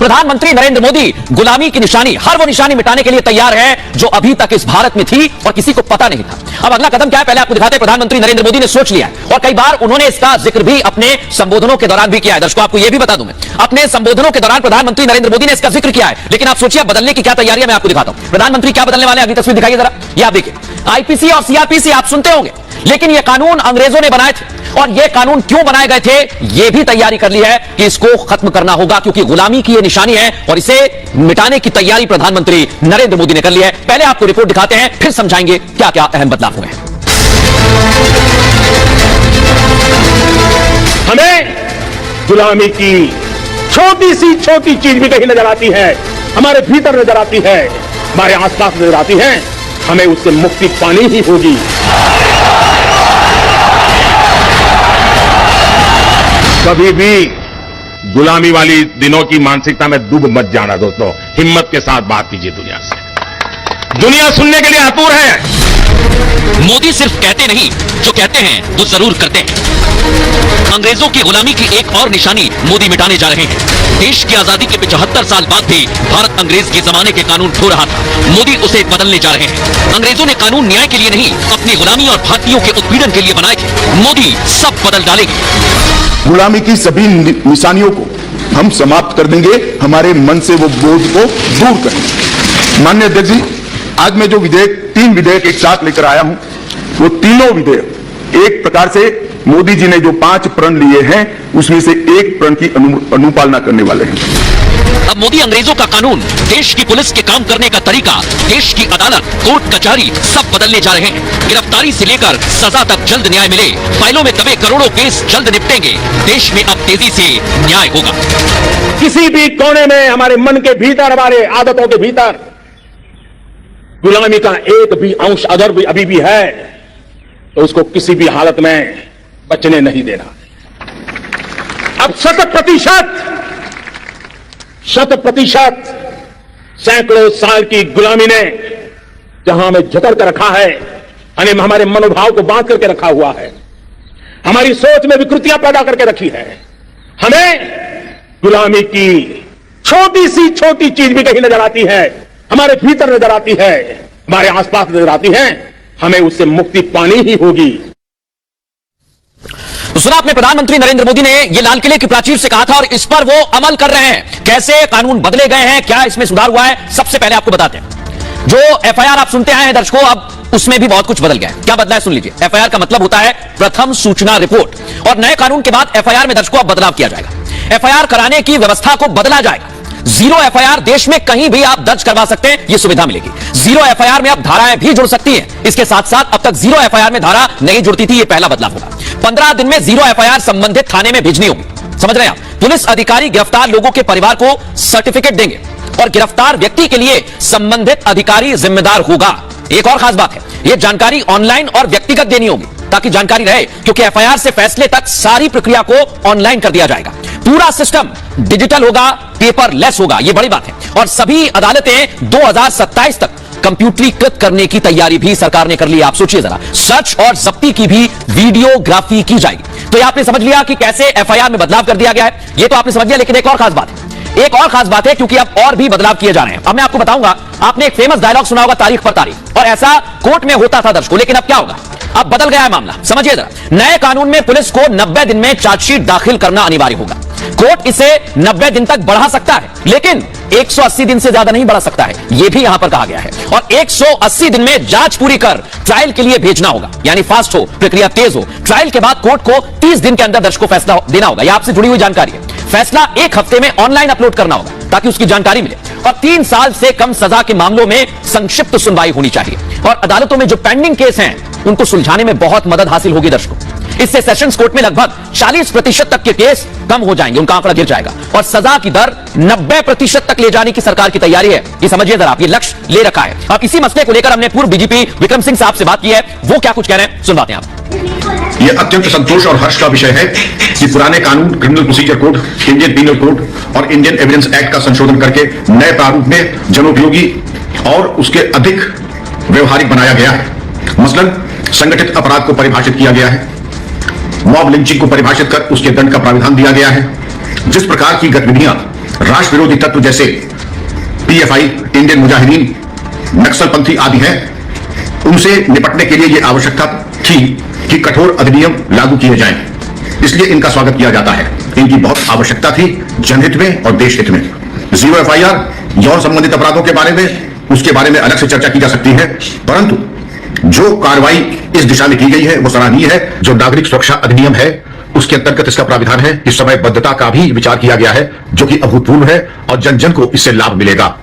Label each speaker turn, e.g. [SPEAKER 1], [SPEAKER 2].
[SPEAKER 1] प्रधानमंत्री नरेंद्र मोदी गुलामी की निशानी, हर वो निशानी मिटाने के लिए तैयार है जो अभी तक इस भारत में थी और किसी को पता नहीं था। अब अगला कदम क्या है, पहले आपको दिखाते हैं। प्रधानमंत्री नरेंद्र मोदी ने सोच लिया है और कई बार उन्होंने इसका जिक्र भी अपने संबोधनों के दौरान भी किया है। दर्शकों, आपको यह भी बता दूं, मैं अपने संबोधनों के दौरान प्रधानमंत्री नरेंद्र मोदी ने इसका जिक्र किया है। लेकिन आप सोचिए बदलने की क्या तैयारी है, मैं आपको दिखाता हूं प्रधानमंत्री क्या बदलने वाले हैं। अगली तस्वीर दिखाइए जरा, ये आप देखिए। आईपीसी और सीआरपीसी आप सुनते होंगे, लेकिन ये कानून अंग्रेजों ने बनाए थे और ये कानून क्यों बनाए गए थे, ये भी तैयारी कर ली है कि इसको खत्म करना होगा, क्योंकि गुलामी की ये निशानी है और इसे मिटाने की तैयारी प्रधानमंत्री नरेंद्र मोदी ने कर ली है। पहले आपको रिपोर्ट दिखाते हैं, फिर समझाएंगे क्या क्या अहम बदलाव हुए हैं।
[SPEAKER 2] हमें गुलामी की छोटी सी छोटी चीज भी कहीं नजर आती है, हमारे भीतर नजर आती है, हमारे आसपास नजर आती है, हमें उससे मुक्ति पानी ही होगी। कभी भी गुलामी वाली दिनों की मानसिकता में डूब मत जाना दोस्तों। हिम्मत के साथ बात कीजिए दुनिया से, दुनिया सुनने के लिए आतुर है।
[SPEAKER 1] मोदी सिर्फ कहते नहीं, जो कहते हैं वो जरूर करते हैं। अंग्रेजों की गुलामी की एक और निशानी मोदी मिटाने जा रहे हैं। देश की आजादी के 75 साल बाद भी भारत अंग्रेज के जमाने के कानून ढो रहा था, मोदी उसे बदलने जा रहे हैं। अंग्रेजों ने कानून न्याय के लिए नहीं, अपनी गुलामी और भारतीयों के उत्पीड़न के लिए बनाए थे। मोदी सब बदल डालेंगे।
[SPEAKER 3] गुलामी की सभी निशानियों को हम समाप्त कर देंगे, हमारे मन से वो बोझ को दूर करेंगे। माननीय अध्यक्ष जी, आज मैं जो तीन विधेयक एक साथ लेकर आया हूं, वो तीनों विधेयक एक प्रकार से मोदी जी ने जो 5 प्रण लिए हैं उसमें से एक प्रण की अनुपालना करने वाले हैं।
[SPEAKER 1] अब मोदी अंग्रेजों का कानून, देश की पुलिस के काम करने का तरीका, देश की अदालत, कोर्ट कचहरी सब बदलने जा रहे हैं। गिरफ्तारी से लेकर सजा तक जल्द न्याय मिले, फाइलों में दबे करोड़ों केस जल्द निपटेंगे। देश में अब तेजी से न्याय होगा।
[SPEAKER 2] किसी भी कोने में हमारे मन के भीतर, हमारे आदतों के भीतर गुलामी का एक भी अंश अगर भी अभी भी है तो उसको किसी भी हालत में बचने नहीं देना। अब 100% सैकड़ों साल की गुलामी ने जहां हमें जकड़ कर रखा है, हमारे मनोभाव को बांध करके रखा हुआ है, हमारी सोच में विकृतियां पैदा करके रखी है। हमें गुलामी की छोटी सी छोटी चीज भी कहीं नजर आती है, हमारे भीतर नजर आती है, हमारे आसपास नजर आती है, हमें उससे मुक्ति पानी ही होगी।
[SPEAKER 1] तो सुना आपने, प्रधानमंत्री नरेंद्र मोदी ने यह लाल किले की प्राचीर से कहा था और इस पर वो अमल कर रहे हैं। कैसे कानून बदले गए हैं, क्या इसमें सुधार हुआ है, सबसे पहले आपको बताते हैं। जो एफआईआर आप सुनते आए हैं दर्शकों, अब उसमें भी बहुत कुछ बदल गया है। क्या बदला है सुन लीजिए। एफआईआर का मतलब होता है प्रथम सूचना रिपोर्ट, और नए कानून के बाद एफआईआर में दर्शकों अब बदलाव किया जाएगा। एफआईआर कराने की व्यवस्था को बदला जाएगा। जीरो एफआईआर देश में कहीं भी आप दर्ज करवा सकते हैं, यह सुविधा मिलेगी। जीरो एफआईआर में अब धाराएं भी जुड़ सकती हैं। इसके साथ साथ अब तक जीरो एफआईआर में धारा नहीं जुड़ती थी, यह पहला बदलाव होगा। 15 दिन में जीरो एफआईआर संबंधित थाने में भेजनी होगी। समझ रहे हैं आप? पुलिस अधिकारी गिरफ्तार लोगों के परिवार को सर्टिफिकेट देंगे और गिरफ्तार व्यक्ति के लिए संबंधित अधिकारी जिम्मेदार होगा। एक और खास बात है, यह जानकारी ऑनलाइन और व्यक्तिगत देनी होगी ताकि जानकारी रहे, क्योंकि एफआईआर से फैसले तक सारी प्रक्रिया को ऑनलाइन कर दिया जाएगा। पूरा सिस्टम डिजिटल होगा, पेपरलेस होगा, यह बड़ी बात है। और सभी अदालतें 2027 तक कंप्यूटरीकृत करने की तैयारी भी सरकार ने कर ली है। आप सोचिए जरा, सर्च और जब्ती की भी वीडियोग्राफी की जाएगी। तो ये आपने समझ लिया कि कैसे एफआईआर में बदलाव कर दिया गया है, ये तो आपने समझ लिया। लेकिन एक और खास बात है, एक और खास बात है, क्योंकि अब और भी बदलाव किए जा रहे हैं। अब मैं आपको बताऊंगा, आपने एक फेमस डायलॉग सुना होगा, तारीख पर तारीख, और ऐसा कोर्ट में होता था दर्शकों। लेकिन अब क्या होगा, अब बदल गया है मामला। समझिए जरा, नए कानून में पुलिस को 90 दिन में चार्जशीट दाखिल करना अनिवार्य होगा। कोर्ट इसे 90 दिन तक बढ़ा सकता है, लेकिन 180 दिन से ज्यादा नहीं बढ़ा सकता है, यह भी यहां पर कहा गया है। और 180 दिन में जांच पूरी कर ट्रायल के लिए भेजना होगा, यानी फास्ट हो, प्रक्रिया तेज हो। ट्रायल के बाद कोर्ट को 30 दिन के अंदर दर्शकों को फैसला देना होगा। यह आपसे जुड़ी हुई जानकारी है। फैसला 1 हफ्ते में ऑनलाइन अपलोड करना होगा ताकि उसकी जानकारी मिले। और 3 साल से कम सजा के मामलों में संक्षिप्त सुनवाई होनी चाहिए। और अदालतों में जो पेंडिंग केस हैं उनको सुलझाने में बहुत मदद हासिल होगी दर्शकों। इससे सेशंस कोर्ट में लगभग 40% तक के केस कम हो जाएंगे, उनका आंकड़ा गिर जाएगा। और सजा की दर 90% तक ले जाने की सरकार की तैयारी है। ये समझिए जरा, आप ये लक्ष्य ले रखा है। अब इसी मसले को लेकर हमने पूर्व डीजीपी विक्रम सिंह साहब से बात की है, वो क्या कुछ कह रहे हैं सुनवाते हैं आप।
[SPEAKER 3] यह अत्यंत संतोष और हर्ष का विषय है कि पुराने कानून, criminal procedure code, Indian penal code और इंडियन एविडेंस एक्ट का संशोधन करके नए प्रारूप में जनोपयोगी और उसके अधिक व्यवहारिक बनाया गया है। मसलन संगठित अपराध को परिभाषित किया गया है, मॉब लिंचिंग को परिभाषित कर उसके दंड का प्राविधान दिया गया है। जिस प्रकार की गतिविधियां
[SPEAKER 4] राष्ट्र विरोधी तत्व जैसे पीएफआई, इंडियन मुजाहिदीन, नक्सलपंथी आदि हैं, उनसे निपटने के लिए यह आवश्यकता थी कि कठोर अधिनियम लागू किए जाएं। इसलिए इनका स्वागत किया जाता है। इनकी बहुत आवश्यकता थी जनहित में और देश हित में। जीरो एफआईआर, यौन संबंधित अपराधों के बारे में, उसके बारे में अलग से चर्चा की जा सकती है, परंतु जो कार्रवाई इस दिशा में की गई है वो सराहनीय है। जो नागरिक सुरक्षा अधिनियम है उसके अंतर्गत इसका प्राविधान है कि समयबद्धता का भी विचार किया गया है, जो कि अभूतपूर्व है और जन जन को इससे लाभ मिलेगा।